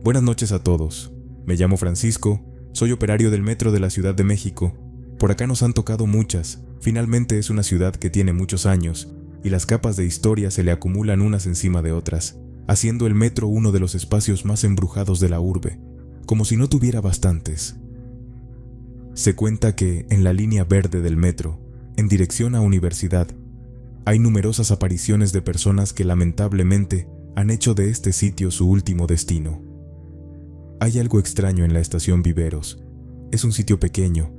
Buenas noches a todos. Me llamo Francisco, soy operario del metro de la Ciudad de México. Por acá nos han tocado muchas. Finalmente es una ciudad que tiene muchos años y las capas de historia se le acumulan unas encima de otras, haciendo el metro uno de los espacios más embrujados de la urbe, como si no tuviera bastantes. Se cuenta que en la línea verde del metro, en dirección a Universidad, hay numerosas apariciones de personas que lamentablemente han hecho de este sitio su último destino. Hay algo extraño en la estación Viveros. Es un sitio pequeño,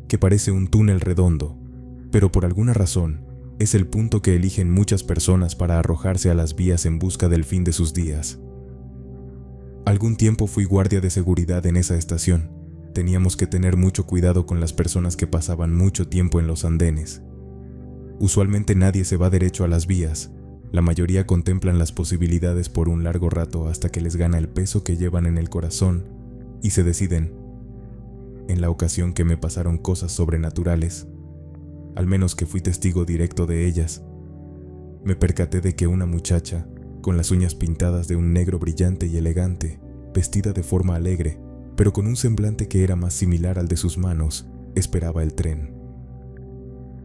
que parece un túnel redondo, pero por alguna razón es el punto que eligen muchas personas para arrojarse a las vías en busca del fin de sus días. Algún tiempo fui guardia de seguridad en esa estación. Teníamos que tener mucho cuidado con las personas que pasaban mucho tiempo en los andenes. Usualmente nadie se va derecho a las vías. La mayoría contemplan las posibilidades por un largo rato hasta que les gana el peso que llevan en el corazón y se deciden. En la ocasión que me pasaron cosas sobrenaturales, al menos que fui testigo directo de ellas, me percaté de que una muchacha, con las uñas pintadas de un negro brillante y elegante, vestida de forma alegre, pero con un semblante que era más similar al de sus manos, esperaba el tren.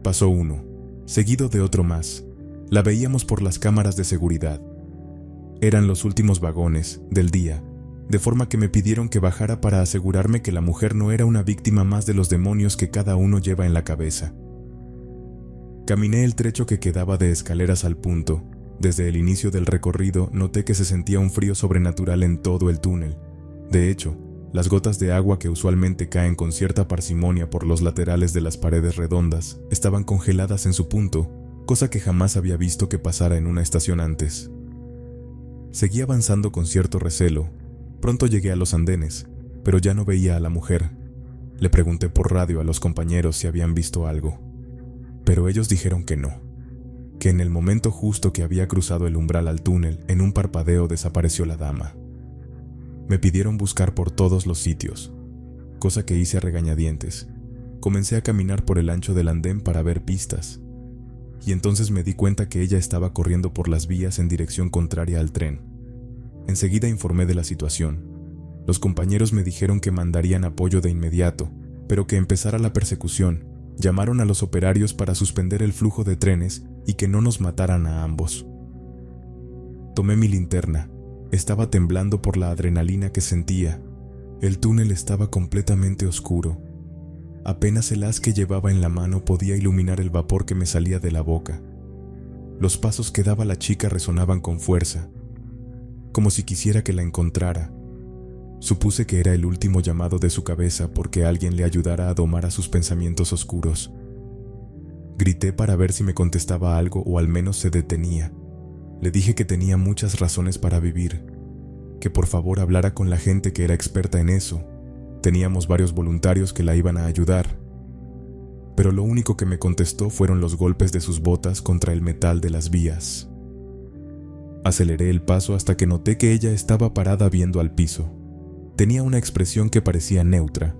Pasó uno, seguido de otro más. La veíamos por las cámaras de seguridad. Eran los últimos vagones del día, de forma que me pidieron que bajara para asegurarme que la mujer no era una víctima más de los demonios que cada uno lleva en la cabeza. Caminé el trecho que quedaba de escaleras al punto. Desde el inicio del recorrido noté que se sentía un frío sobrenatural en todo el túnel. De hecho, las gotas de agua que usualmente caen con cierta parsimonia por los laterales de las paredes redondas estaban congeladas en su punto, cosa que jamás había visto que pasara en una estación antes. Seguí avanzando con cierto recelo. Pronto llegué a los andenes, pero ya no veía a la mujer. Le pregunté por radio a los compañeros si habían visto algo, pero ellos dijeron que no, que en el momento justo que había cruzado el umbral al túnel, en un parpadeo desapareció la dama. Me pidieron buscar por todos los sitios, cosa que hice a regañadientes. Comencé a caminar por el ancho del andén para ver pistas, y entonces me di cuenta que ella estaba corriendo por las vías en dirección contraria al tren. Enseguida informé de la situación. Los compañeros me dijeron que mandarían apoyo de inmediato, pero que empezara la persecución. Llamaron a los operarios para suspender el flujo de trenes y que no nos mataran a ambos. Tomé mi linterna. Estaba temblando por la adrenalina que sentía. El túnel estaba completamente oscuro. Apenas el haz que llevaba en la mano podía iluminar el vapor que me salía de la boca. Los pasos que daba la chica resonaban con fuerza, como si quisiera que la encontrara. Supuse que era el último llamado de su cabeza porque alguien le ayudara a domar a sus pensamientos oscuros. Grité para ver si me contestaba algo o al menos se detenía. Le dije que tenía muchas razones para vivir, que por favor hablara con la gente que era experta en eso. Teníamos varios voluntarios que la iban a ayudar, pero lo único que me contestó fueron los golpes de sus botas contra el metal de las vías. Aceleré el paso hasta que noté que ella estaba parada viendo al piso. Tenía una expresión que parecía neutra,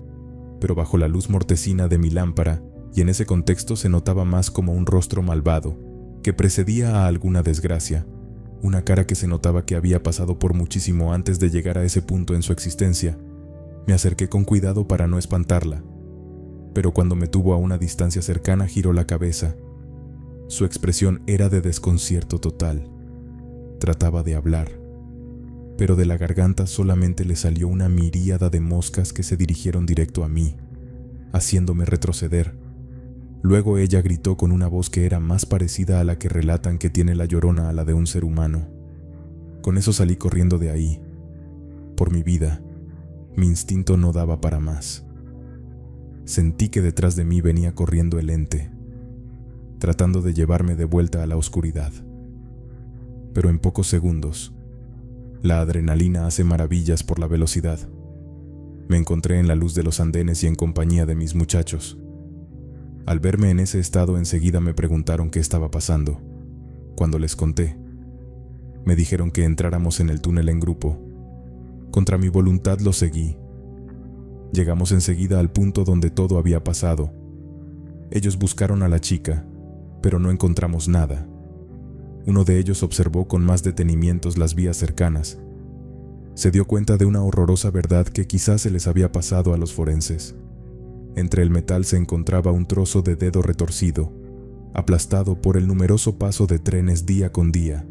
pero bajo la luz mortecina de mi lámpara, y en ese contexto se notaba más como un rostro malvado, que precedía a alguna desgracia, una cara que se notaba que había pasado por muchísimo antes de llegar a ese punto en su existencia. Me acerqué con cuidado para no espantarla, pero cuando me tuvo a una distancia cercana giró la cabeza. Su expresión era de desconcierto total. Trataba de hablar, pero de la garganta solamente le salió una miríada de moscas que se dirigieron directo a mí, haciéndome retroceder. Luego ella gritó con una voz que era más parecida a la que relatan que tiene la Llorona a la de un ser humano. Con eso salí corriendo de ahí. Por mi vida, mi instinto no daba para más. Sentí que detrás de mí venía corriendo el ente, tratando de llevarme de vuelta a la oscuridad. Pero en pocos segundos, la adrenalina hace maravillas por la velocidad. Me encontré en la luz de los andenes y en compañía de mis muchachos. Al verme en ese estado, enseguida me preguntaron qué estaba pasando. Cuando les conté, me dijeron que entráramos en el túnel en grupo. Contra mi voluntad lo seguí. Llegamos enseguida al punto donde todo había pasado. Ellos buscaron a la chica, pero no encontramos nada. Uno de ellos observó con más detenimiento las vías cercanas. Se dio cuenta de una horrorosa verdad que quizás se les había pasado a los forenses. Entre el metal se encontraba un trozo de dedo retorcido, aplastado por el numeroso paso de trenes día con día.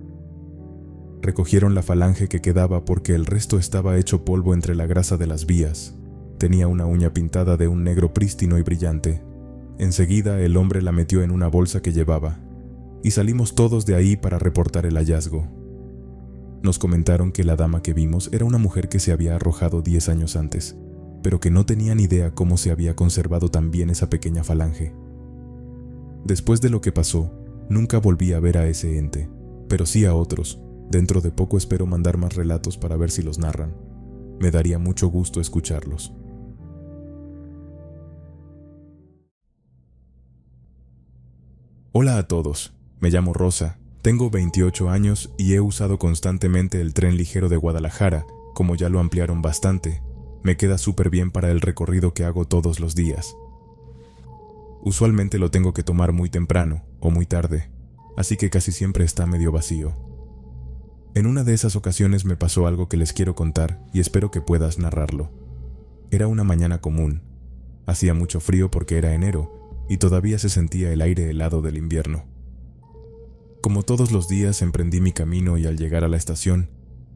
Recogieron la falange que quedaba porque el resto estaba hecho polvo entre la grasa de las vías. Tenía una uña pintada de un negro prístino y brillante. Enseguida el hombre la metió en una bolsa que llevaba, y salimos todos de ahí para reportar el hallazgo. Nos comentaron que la dama que vimos era una mujer que se había arrojado 10 años antes, pero que no tenían idea cómo se había conservado tan bien esa pequeña falange. Después de lo que pasó, nunca volví a ver a ese ente, pero sí a otros. Dentro de poco espero mandar más relatos para ver si los narran. Me daría mucho gusto escucharlos. Hola a todos, me llamo Rosa, tengo 28 años y he usado constantemente el tren ligero de Guadalajara, como ya lo ampliaron bastante. Me queda súper bien para el recorrido que hago todos los días. Usualmente lo tengo que tomar muy temprano o muy tarde, así que casi siempre está medio vacío. En una de esas ocasiones me pasó algo que les quiero contar y espero que puedas narrarlo. Era una mañana común. Hacía mucho frío porque era enero y todavía se sentía el aire helado del invierno. Como todos los días emprendí mi camino y al llegar a la estación,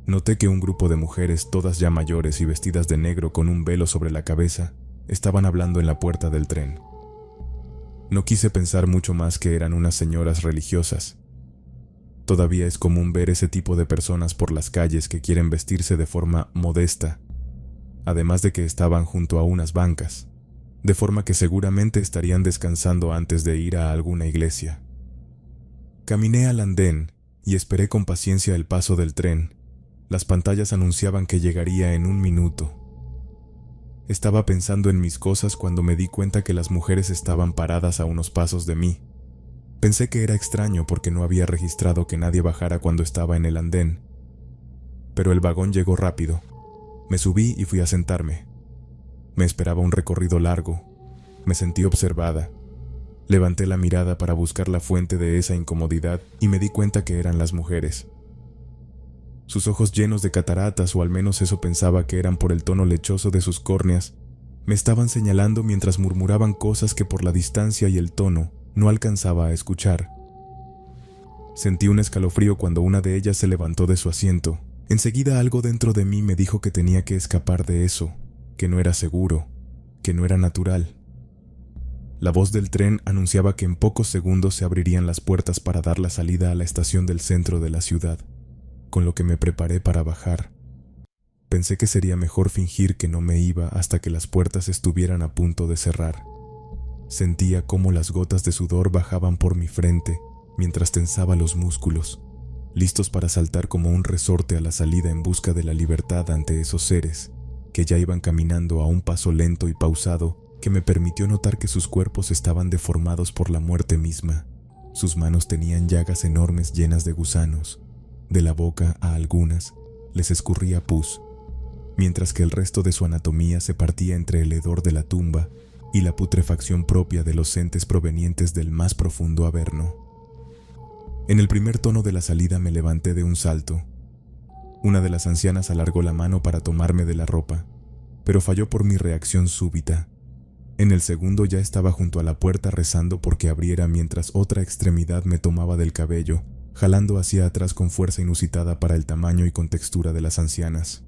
noté que un grupo de mujeres, todas ya mayores y vestidas de negro con un velo sobre la cabeza, estaban hablando en la puerta del tren. No quise pensar mucho más que eran unas señoras religiosas. Todavía es común ver ese tipo de personas por las calles que quieren vestirse de forma modesta, además de que estaban junto a unas bancas, de forma que seguramente estarían descansando antes de ir a alguna iglesia. Caminé al andén y esperé con paciencia el paso del tren. Las pantallas anunciaban que llegaría en 1 minuto. Estaba pensando en mis cosas cuando me di cuenta que las mujeres estaban paradas a unos pasos de mí. Pensé que era extraño porque no había registrado que nadie bajara cuando estaba en el andén. Pero el vagón llegó rápido. Me subí y fui a sentarme. Me esperaba un recorrido largo. Me sentí observada. Levanté la mirada para buscar la fuente de esa incomodidad y me di cuenta que eran las mujeres. Sus ojos llenos de cataratas, o al menos eso pensaba que eran por el tono lechoso de sus córneas, me estaban señalando mientras murmuraban cosas que por la distancia y el tono no alcanzaba a escuchar. Sentí un escalofrío cuando una de ellas se levantó de su asiento. Enseguida algo dentro de mí me dijo que tenía que escapar de eso, que no era seguro, que no era natural. La voz del tren anunciaba que en pocos segundos se abrirían las puertas para dar la salida a la estación del centro de la ciudad, con lo que me preparé para bajar. Pensé que sería mejor fingir que no me iba hasta que las puertas estuvieran a punto de cerrar. Sentía cómo las gotas de sudor bajaban por mi frente mientras tensaba los músculos, listos para saltar como un resorte a la salida en busca de la libertad ante esos seres que ya iban caminando a un paso lento y pausado que me permitió notar que sus cuerpos estaban deformados por la muerte misma. Sus manos tenían llagas enormes llenas de gusanos. De la boca a algunas les escurría pus, mientras que el resto de su anatomía se partía entre el hedor de la tumba y la putrefacción propia de los entes provenientes del más profundo averno. En el primer tono de la salida me levanté de un salto. Una de las ancianas alargó la mano para tomarme de la ropa, pero falló por mi reacción súbita. En el segundo ya estaba junto a la puerta rezando porque abriera mientras otra extremidad me tomaba del cabello, jalando hacia atrás con fuerza inusitada para el tamaño y contextura de las ancianas.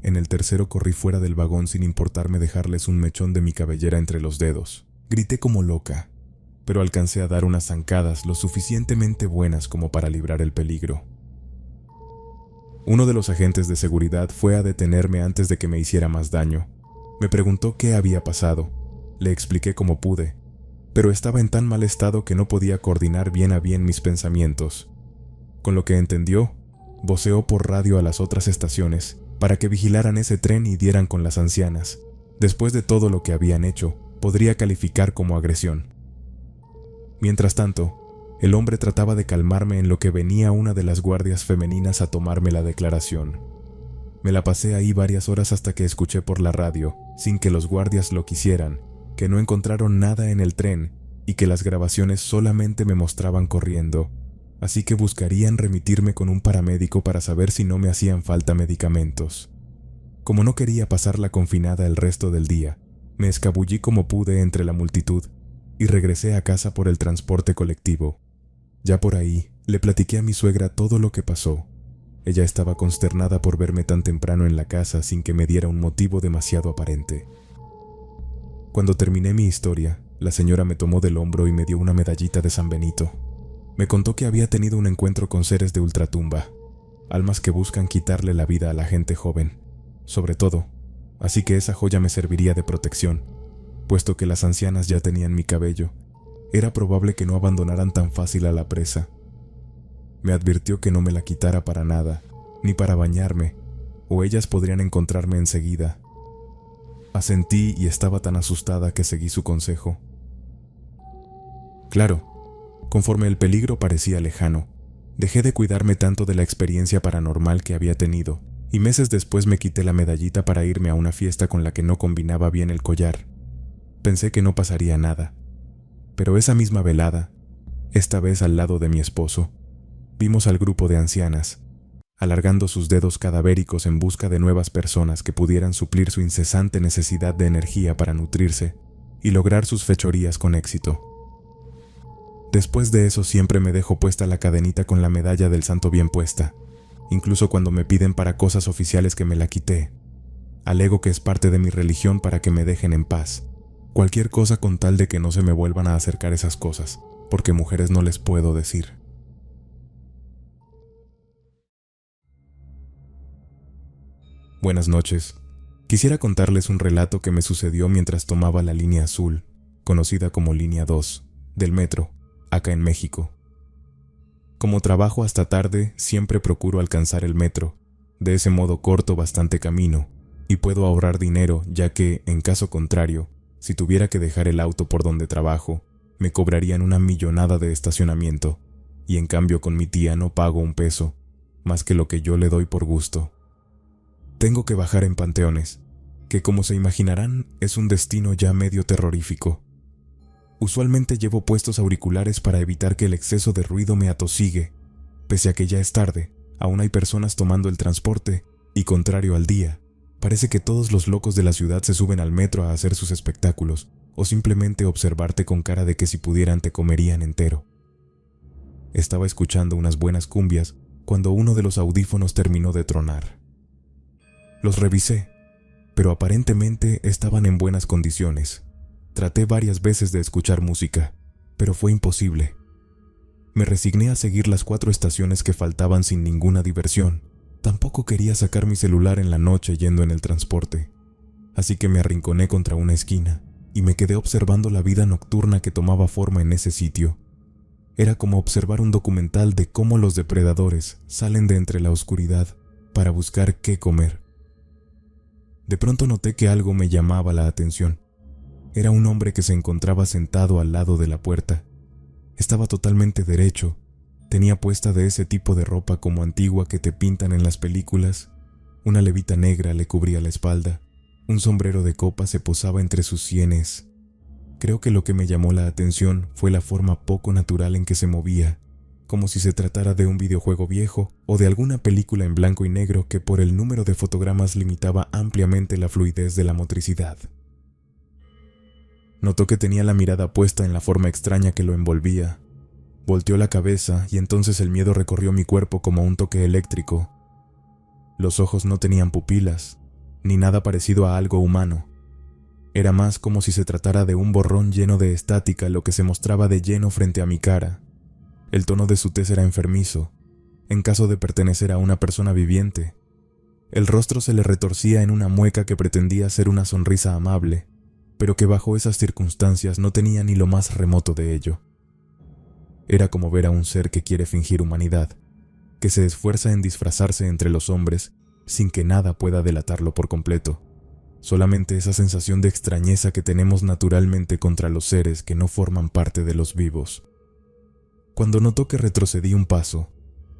En el tercero corrí fuera del vagón sin importarme dejarles un mechón de mi cabellera entre los dedos. Grité como loca, pero alcancé a dar unas zancadas lo suficientemente buenas como para librar el peligro. Uno de los agentes de seguridad fue a detenerme antes de que me hiciera más daño. Me preguntó qué había pasado. Le expliqué como pude, pero estaba en tan mal estado que no podía coordinar bien a bien mis pensamientos. Con lo que entendió, voceó por radio a las otras estaciones para que vigilaran ese tren y dieran con las ancianas. Después de todo lo que habían hecho, podría calificar como agresión. Mientras tanto, el hombre trataba de calmarme en lo que venía una de las guardias femeninas a tomarme la declaración. Me la pasé ahí varias horas hasta que escuché por la radio, sin que los guardias lo quisieran, que no encontraron nada en el tren y que las grabaciones solamente me mostraban corriendo, así que buscarían remitirme con un paramédico para saber si no me hacían falta medicamentos. Como no quería pasarla confinada el resto del día, me escabullí como pude entre la multitud y regresé a casa por el transporte colectivo. Ya por ahí, le platiqué a mi suegra todo lo que pasó. Ella estaba consternada por verme tan temprano en la casa sin que me diera un motivo demasiado aparente. Cuando terminé mi historia, la señora me tomó del hombro y me dio una medallita de San Benito. Me contó que había tenido un encuentro con seres de ultratumba, almas que buscan quitarle la vida a la gente joven, sobre todo, así que esa joya me serviría de protección, puesto que las ancianas ya tenían mi cabello. Era probable que no abandonaran tan fácil a la presa. Me advirtió que no me la quitara para nada, ni para bañarme, o ellas podrían encontrarme enseguida. Asentí y estaba tan asustada que seguí su consejo. Claro, conforme el peligro parecía lejano, dejé de cuidarme tanto de la experiencia paranormal que había tenido, y meses después me quité la medallita para irme a una fiesta con la que no combinaba bien el collar. Pensé que no pasaría nada, pero esa misma velada, esta vez al lado de mi esposo, vimos al grupo de ancianas, alargando sus dedos cadavéricos en busca de nuevas personas que pudieran suplir su incesante necesidad de energía para nutrirse y lograr sus fechorías con éxito. Después de eso siempre me dejo puesta la cadenita con la medalla del santo bien puesta, incluso cuando me piden para cosas oficiales que me la quité. Alego que es parte de mi religión para que me dejen en paz. Cualquier cosa con tal de que no se me vuelvan a acercar esas cosas, porque mujeres no les puedo decir. Buenas noches. Quisiera contarles un relato que me sucedió mientras tomaba la línea azul, conocida como línea 2, del metro, acá en México. Como trabajo hasta tarde, siempre procuro alcanzar el metro. De ese modo corto bastante camino y puedo ahorrar dinero, ya que, en caso contrario, si tuviera que dejar el auto por donde trabajo, me cobrarían una millonada de estacionamiento, y en cambio con mi tía no pago un peso, más que lo que yo le doy por gusto. Tengo que bajar en Panteones, que como se imaginarán es un destino ya medio terrorífico. Usualmente llevo puestos auriculares para evitar que el exceso de ruido me atosigue. Pese a que ya es tarde, aún hay personas tomando el transporte, y contrario al día, parece que todos los locos de la ciudad se suben al metro a hacer sus espectáculos, o simplemente observarte con cara de que si pudieran te comerían entero. Estaba escuchando unas buenas cumbias cuando uno de los audífonos terminó de tronar. Los revisé, pero aparentemente estaban en buenas condiciones. Traté varias veces de escuchar música, pero fue imposible. Me resigné a seguir las 4 estaciones que faltaban sin ninguna diversión. Tampoco quería sacar mi celular en la noche yendo en el transporte, así que me arrinconé contra una esquina y me quedé observando la vida nocturna que tomaba forma en ese sitio. Era como observar un documental de cómo los depredadores salen de entre la oscuridad para buscar qué comer. De pronto noté que algo me llamaba la atención. Era un hombre que se encontraba sentado al lado de la puerta. Estaba totalmente derecho. Tenía puesta de ese tipo de ropa como antigua que te pintan en las películas. Una levita negra le cubría la espalda. Un sombrero de copa se posaba entre sus sienes. Creo que lo que me llamó la atención fue la forma poco natural en que se movía, como si se tratara de un videojuego viejo o de alguna película en blanco y negro que por el número de fotogramas limitaba ampliamente la fluidez de la motricidad. Notó que tenía la mirada puesta en la forma extraña que lo envolvía. Volteó la cabeza y entonces el miedo recorrió mi cuerpo como un toque eléctrico. Los ojos no tenían pupilas, ni nada parecido a algo humano. Era más como si se tratara de un borrón lleno de estática lo que se mostraba de lleno frente a mi cara. El tono de su tez era enfermizo, en caso de pertenecer a una persona viviente. El rostro se le retorcía en una mueca que pretendía ser una sonrisa amable, pero que bajo esas circunstancias no tenía ni lo más remoto de ello. Era como ver a un ser que quiere fingir humanidad, que se esfuerza en disfrazarse entre los hombres sin que nada pueda delatarlo por completo. Solamente esa sensación de extrañeza que tenemos naturalmente contra los seres que no forman parte de los vivos. Cuando notó que retrocedí un paso,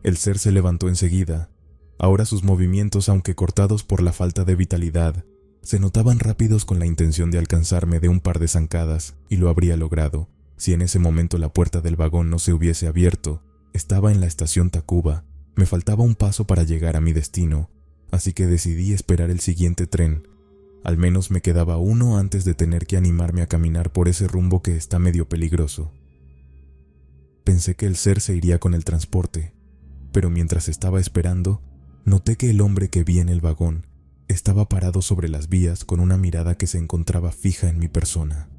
el ser se levantó enseguida. Ahora sus movimientos, aunque cortados por la falta de vitalidad, se notaban rápidos con la intención de alcanzarme de un par de zancadas, y lo habría logrado, si en ese momento la puerta del vagón no se hubiese abierto Estaba en la estación Tacuba, me faltaba un paso para llegar a mi destino, así que decidí esperar el siguiente tren. Al menos me quedaba uno antes de tener que animarme a caminar por ese rumbo que está medio peligroso. Pensé que el ser se iría con el transporte, pero mientras estaba esperando, noté que el hombre que vi en el vagón estaba parado sobre las vías con una mirada que se encontraba fija en mi persona.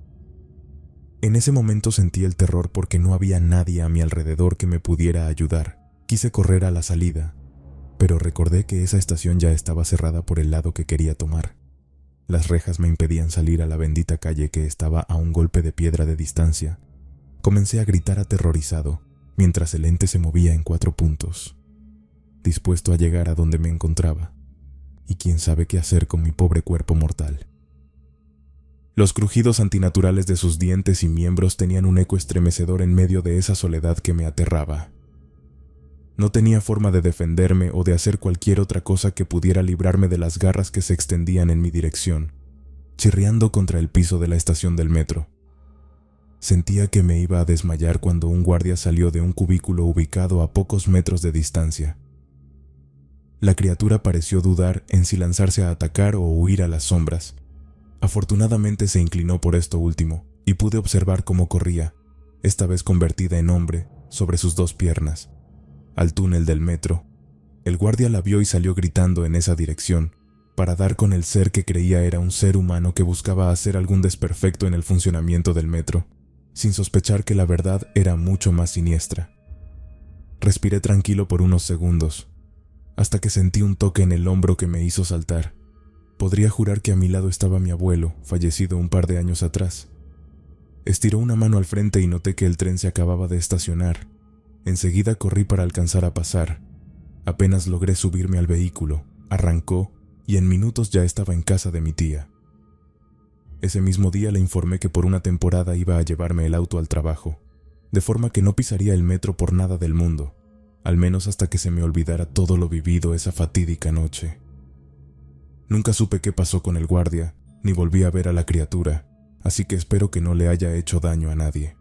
En ese momento sentí el terror porque no había nadie a mi alrededor que me pudiera ayudar. Quise correr a la salida, pero recordé que esa estación ya estaba cerrada por el lado que quería tomar. Las rejas me impedían salir a la bendita calle que estaba a un golpe de piedra de distancia. Comencé a gritar aterrorizado, mientras el ente se movía en 4 puntos, dispuesto a llegar a donde me encontraba, y quién sabe qué hacer con mi pobre cuerpo mortal. Los crujidos antinaturales de sus dientes y miembros tenían un eco estremecedor en medio de esa soledad que me aterraba. No tenía forma de defenderme o de hacer cualquier otra cosa que pudiera librarme de las garras que se extendían en mi dirección, chirriando contra el piso de la estación del metro. Sentía que me iba a desmayar cuando un guardia salió de un cubículo ubicado a pocos metros de distancia. La criatura pareció dudar en si lanzarse a atacar o huir a las sombras. Afortunadamente se inclinó por esto último, y pude observar cómo corría, esta vez convertida en hombre, sobre sus 2 piernas, al túnel del metro. El guardia la vio y salió gritando en esa dirección, para dar con el ser que creía era un ser humano que buscaba hacer algún desperfecto en el funcionamiento del metro, sin sospechar que la verdad era mucho más siniestra. Respiré tranquilo por unos segundos, hasta que sentí un toque en el hombro que me hizo saltar. Podría jurar que a mi lado estaba mi abuelo, fallecido un par de años atrás. Estiró una mano al frente y noté que el tren se acababa de estacionar. Enseguida corrí para alcanzar a pasar. Apenas logré subirme al vehículo, arrancó y en minutos ya estaba en casa de mi tía. Ese mismo día le informé que por una temporada iba a llevarme el auto al trabajo, de forma que no pisaría el metro por nada del mundo, al menos hasta que se me olvidara todo lo vivido esa fatídica noche. Nunca supe qué pasó con el guardia, ni volví a ver a la criatura, así que espero que no le haya hecho daño a nadie.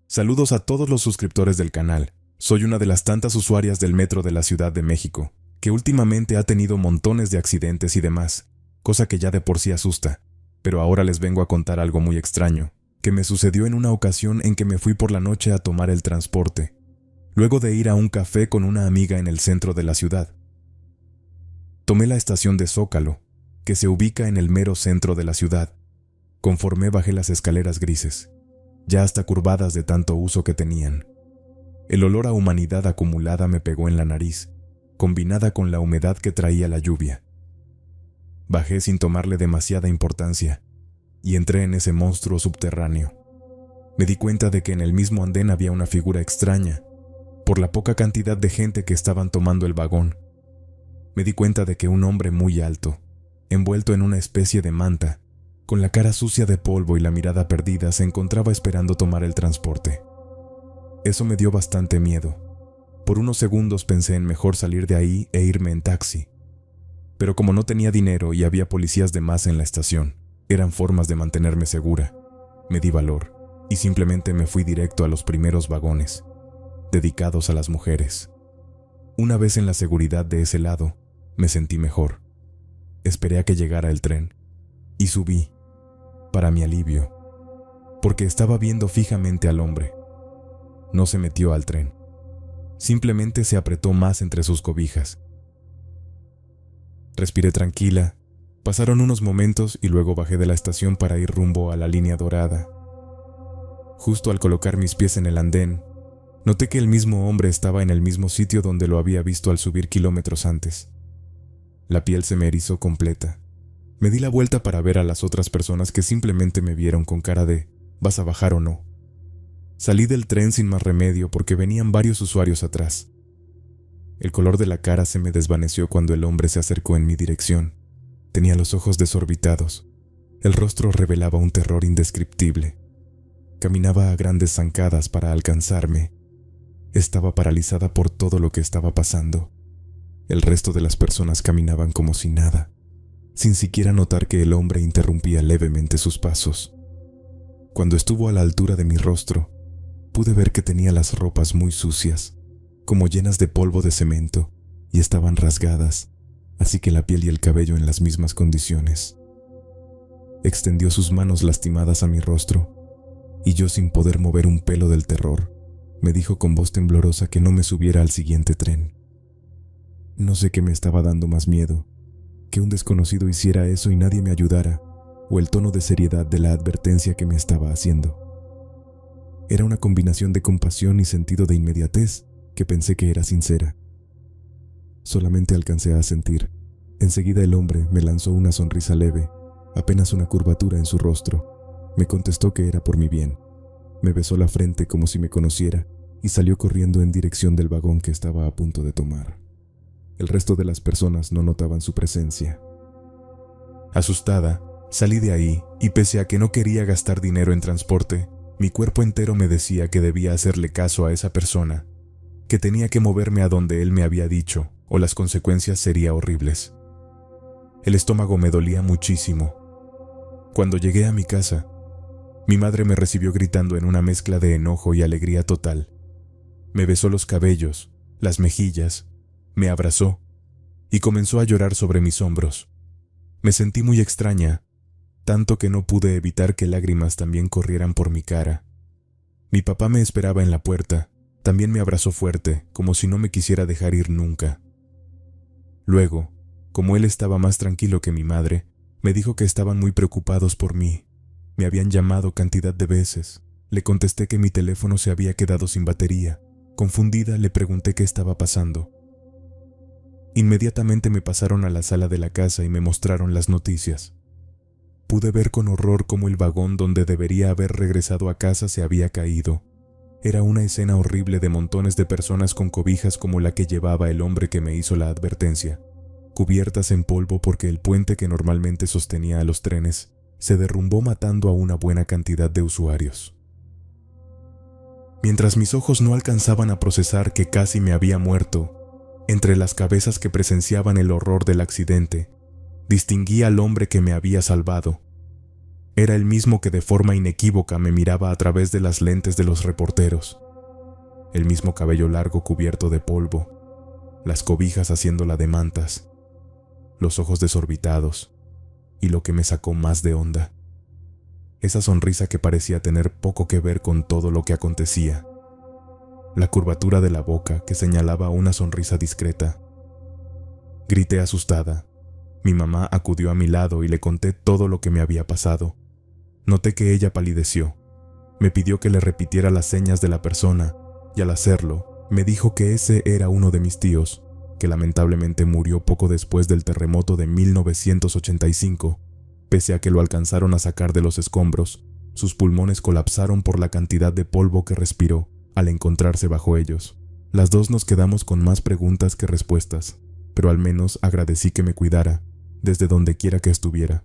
Saludos a todos los suscriptores del canal. Soy una de las tantas usuarias del metro de la Ciudad de México, que últimamente ha tenido montones de accidentes y demás, cosa que ya de por sí asusta, pero ahora les vengo a contar algo muy extraño, que me sucedió en una ocasión en que me fui por la noche a tomar el transporte, luego de ir a un café con una amiga en el centro de la ciudad. Tomé la estación de Zócalo, que se ubica en el mero centro de la ciudad. Conforme bajé las escaleras grises, ya hasta curvadas de tanto uso que tenían. El olor a humanidad acumulada me pegó en la nariz, combinada con la humedad que traía la lluvia. Bajé sin tomarle demasiada importancia, y entré en ese monstruo subterráneo. Me di cuenta de que en el mismo andén había una figura extraña, por la poca cantidad de gente que estaban tomando el vagón. Me di cuenta de que un hombre muy alto, envuelto en una especie de manta, con la cara sucia de polvo y la mirada perdida, se encontraba esperando tomar el transporte. Eso me dio bastante miedo. Por unos segundos pensé en mejor salir de ahí e irme en taxi. Pero como no tenía dinero y había policías de más en la estación, eran formas de mantenerme segura. Me di valor y simplemente me fui directo a los primeros vagones, dedicados a las mujeres. Una vez en la seguridad de ese lado, me sentí mejor. Esperé a que llegara el tren y subí, para mi alivio, porque estaba viendo fijamente al hombre. No se metió al tren, simplemente se apretó más entre sus cobijas. Respiré tranquila, pasaron unos momentos y luego bajé de la estación para ir rumbo a la línea dorada. Justo al colocar mis pies en el andén, noté que el mismo hombre estaba en el mismo sitio donde lo había visto al subir kilómetros antes. La piel se me erizó completa. Me di la vuelta para ver a las otras personas que simplemente me vieron con cara de ¿vas a bajar o no? Salí del tren sin más remedio porque venían varios usuarios atrás. El color de la cara se me desvaneció cuando el hombre se acercó en mi dirección. Tenía los ojos desorbitados. El rostro revelaba un terror indescriptible. Caminaba a grandes zancadas para alcanzarme. Estaba paralizada por todo lo que estaba pasando. El resto de las personas caminaban como si nada, sin siquiera notar que el hombre interrumpía levemente sus pasos. Cuando estuvo a la altura de mi rostro, pude ver que tenía las ropas muy sucias, como llenas de polvo de cemento, y estaban rasgadas, así que la piel y el cabello en las mismas condiciones. Extendió sus manos lastimadas a mi rostro, y yo, sin poder mover un pelo del terror, me dijo con voz temblorosa que no me subiera al siguiente tren. No sé qué me estaba dando más miedo, que un desconocido hiciera eso y nadie me ayudara, o el tono de seriedad de la advertencia que me estaba haciendo. Era una combinación de compasión y sentido de inmediatez que pensé que era sincera. Solamente alcancé a sentir. Enseguida el hombre me lanzó una sonrisa leve, apenas una curvatura en su rostro. Me contestó que era por mi bien. Me besó la frente como si me conociera y salió corriendo en dirección del vagón que estaba a punto de tomar. El resto de las personas no notaban su presencia. Asustada, salí de ahí y pese a que no quería gastar dinero en transporte, mi cuerpo entero me decía que debía hacerle caso a esa persona, que tenía que moverme a donde él me había dicho, o las consecuencias serían horribles. El estómago me dolía muchísimo. Cuando llegué a mi casa, mi madre me recibió gritando en una mezcla de enojo y alegría total. Me besó los cabellos, las mejillas, me abrazó y comenzó a llorar sobre mis hombros. Me sentí muy extraña, tanto que no pude evitar que lágrimas también corrieran por mi cara. Mi papá me esperaba en la puerta, también me abrazó fuerte, como si no me quisiera dejar ir nunca. Luego, como él estaba más tranquilo que mi madre, me dijo que estaban muy preocupados por mí. Me habían llamado cantidad de veces. Le contesté que mi teléfono se había quedado sin batería. Confundida, le pregunté qué estaba pasando. Inmediatamente me pasaron a la sala de la casa y me mostraron las noticias. Pude ver con horror cómo el vagón donde debería haber regresado a casa se había caído. Era una escena horrible de montones de personas con cobijas como la que llevaba el hombre que me hizo la advertencia, cubiertas en polvo porque el puente que normalmente sostenía a los trenes se derrumbó matando a una buena cantidad de usuarios. Mientras mis ojos no alcanzaban a procesar que casi me había muerto, entre las cabezas que presenciaban el horror del accidente, distinguí al hombre que me había salvado. Era el mismo que de forma inequívoca me miraba a través de las lentes de los reporteros. El mismo cabello largo cubierto de polvo, las cobijas haciéndola de mantas, los ojos desorbitados, y lo que me sacó más de onda, esa sonrisa que parecía tener poco que ver con todo lo que acontecía. La curvatura de la boca que señalaba una sonrisa discreta. Grité asustada. Mi mamá acudió a mi lado y le conté todo lo que me había pasado. Noté que ella palideció. Me pidió que le repitiera las señas de la persona, y al hacerlo, me dijo que ese era uno de mis tíos, que lamentablemente murió poco después del terremoto de 1985. Pese a que lo alcanzaron a sacar de los escombros, sus pulmones colapsaron por la cantidad de polvo que respiró al encontrarse bajo ellos. Las dos nos quedamos con más preguntas que respuestas, pero al menos agradecí que me cuidara, desde donde quiera que estuviera.